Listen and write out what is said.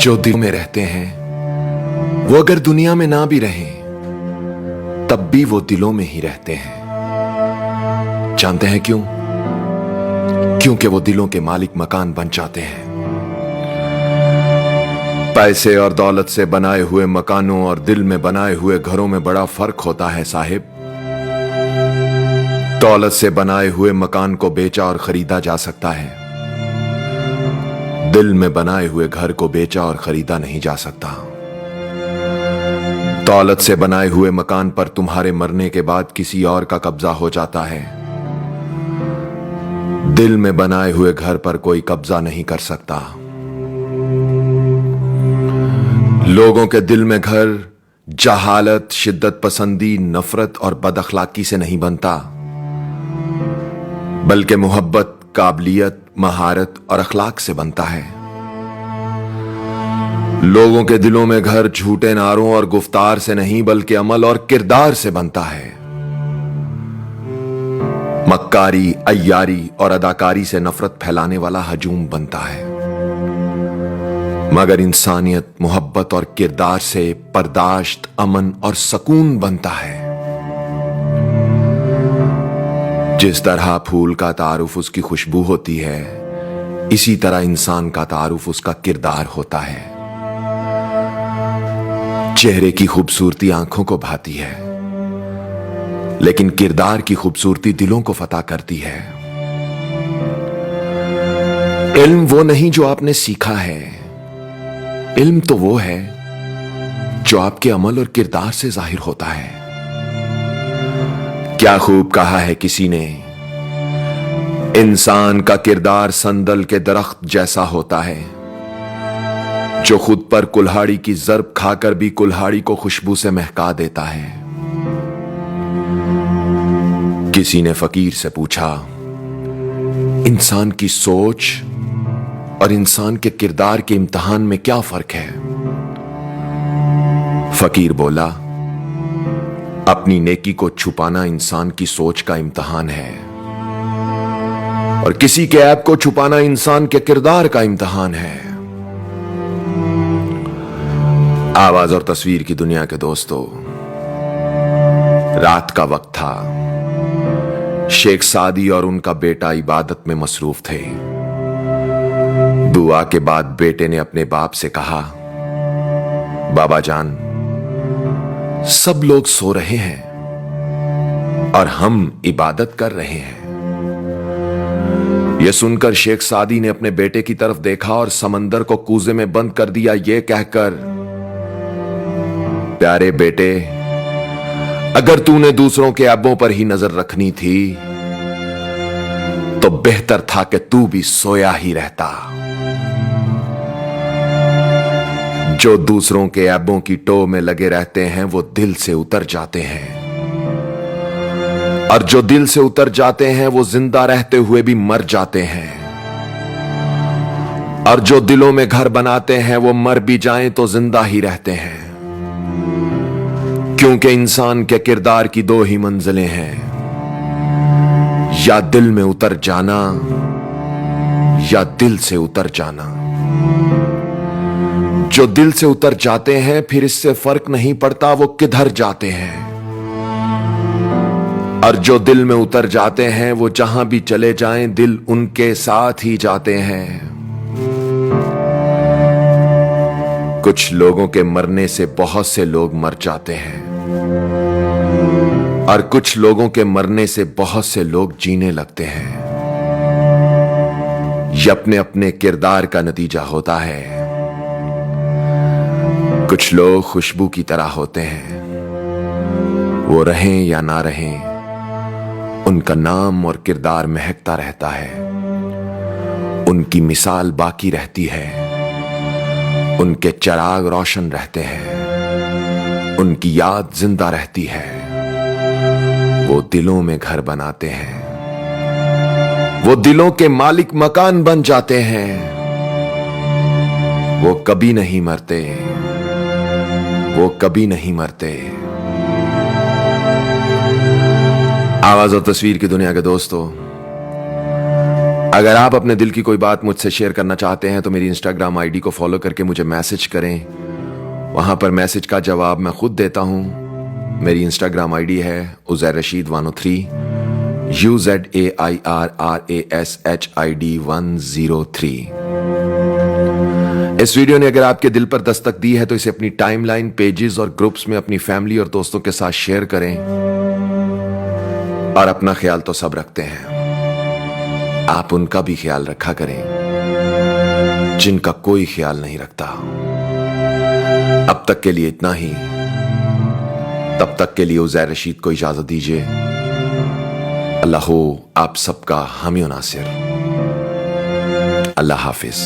जो दिल में रहते हैं वो अगर दुनिया में ना भी रहें तब भी वो दिलों में ही रहते हैं। जानते हैं क्यों? क्योंकि वो दिलों के मालिक मकान बन जाते हैं। पैसे और दौलत से बनाए हुए मकानों और दिल में बनाए हुए घरों में बड़ा फर्क होता है साहिब। दौलत से बनाए हुए मकान को बेचा और खरीदा जा सकता है, दिल में बनाए हुए घर को बेचा और खरीदा नहीं जा सकता। दौलत से बनाए हुए मकान पर तुम्हारे मरने के बाद किसी और का कब्जा हो जाता है, दिल में बनाए हुए घर पर कोई कब्जा नहीं कर सकता। लोगों के दिल में घर जहालत, शिद्दत पसंदी, नफरत और बदअखलाकी से नहीं बनता, बल्कि मोहब्बत, काबिलियत, महारत और अखलाक से बनता है। लोगों के दिलों में घर झूठे नारों और गुफ्तार से नहीं बल्कि अमल और किरदार से बनता है। मक्कारी, अय्यारी और अदाकारी से नफरत फैलाने वाला हजूम बनता है, मगर इंसानियत, मोहब्बत और किरदार से बर्दाश्त, अमन और सुकून बनता है। जिस तरह फूल का तारुफ उसकी खुशबू होती है, इसी तरह इंसान का तारुफ उसका किरदार होता है। चेहरे की खूबसूरती आंखों को भाती है, लेकिन किरदार की खूबसूरती दिलों को फतह करती है। इल्म वो नहीं जो आपने सीखा है, इल्म तो वो है जो आपके अमल और किरदार से जाहिर होता है। क्या खूब कहा है किसी ने, इंसान का किरदार संदल के दरख्त जैसा होता है जो खुद पर कुल्हाड़ी की जर्ब खाकर भी कुल्हाड़ी को खुशबू से महका देता है। किसी ने फकीर से पूछा, इंसान की सोच और इंसान के किरदार के इम्तिहान में क्या फर्क है? फकीर बोला, अपनी नेकी को छुपाना इंसान की सोच का इम्तिहान है और किसी के ऐब को छुपाना इंसान के किरदार का इम्तिहान है। आवाज और तस्वीर की दुनिया के दोस्तों, रात का वक्त था। शेख सादी और उनका बेटा इबादत में मसरूफ थे। दुआ के बाद बेटे ने अपने बाप से कहा, बाबा जान, सब लोग सो रहे हैं और हम इबादत कर रहे हैं। यह सुनकर शेख सादी ने अपने बेटे की तरफ देखा और समंदर को कूजे में बंद कर दिया, यह कहकर, प्यारे बेटे, अगर तूने दूसरों के ऐबों पर ही नजर रखनी थी तो बेहतर था कि तू भी सोया ही रहता। जो दूसरों के ऐबों की टो में लगे रहते हैं वो दिल से उतर जाते हैं, और जो दिल से उतर जाते हैं वो जिंदा रहते हुए भी मर जाते हैं, और जो दिलों में घर बनाते हैं वो मर भी जाएं तो जिंदा ही रहते हैं। क्योंकि इंसान के किरदार की दो ही मंजिलें हैं, या दिल में उतर जाना या दिल से उतर जाना। जो दिल से उतर जाते हैं फिर इससे फर्क नहीं पड़ता वो किधर जाते हैं, और जो दिल में उतर जाते हैं वो जहां भी चले जाएं दिल उनके साथ ही जाते हैं। कुछ लोगों के मरने से बहुत से लोग मर जाते हैं और कुछ लोगों के मरने से बहुत से लोग जीने लगते हैं। यह अपने अपने किरदार का नतीजा होता है। कुछ लोग खुशबू की तरह होते हैं, वो रहें या ना रहें उनका नाम और किरदार महकता रहता है, उनकी मिसाल बाकी रहती है, उनके चिराग रोशन रहते हैं, उनकी याद जिंदा रहती है। वो दिलों में घर बनाते हैं, वो दिलों के मालिक मकान बन जाते हैं। वो कभी नहीं मरते, वो कभी नहीं मरते। आवाज और तस्वीर की दुनिया के दोस्तों, अगर आप अपने दिल की कोई बात मुझसे शेयर करना चाहते हैं तो मेरी इंस्टाग्राम आईडी को फॉलो करके मुझे मैसेज करें। वहां पर मैसेज का जवाब मैं खुद देता हूं। मेरी इंस्टाग्राम आईडी है उज़ैर रशीद 103 UZAIRRASHID 103। इस वीडियो ने अगर आपके दिल पर दस्तक दी है तो इसे अपनी टाइमलाइन, पेजेस और ग्रुप्स में अपनी फैमिली और दोस्तों के साथ शेयर करें। और अपना ख्याल तो सब रखते हैं, आप उनका भी ख्याल रखा करें जिनका कोई ख्याल नहीं रखता। अब तक के लिए इतना ही। तब तक के लिए उज़ैर रशीद को इजाजत दीजिए। अल्लाह हो आप सबका हामी नासिर। अल्लाह हाफिज।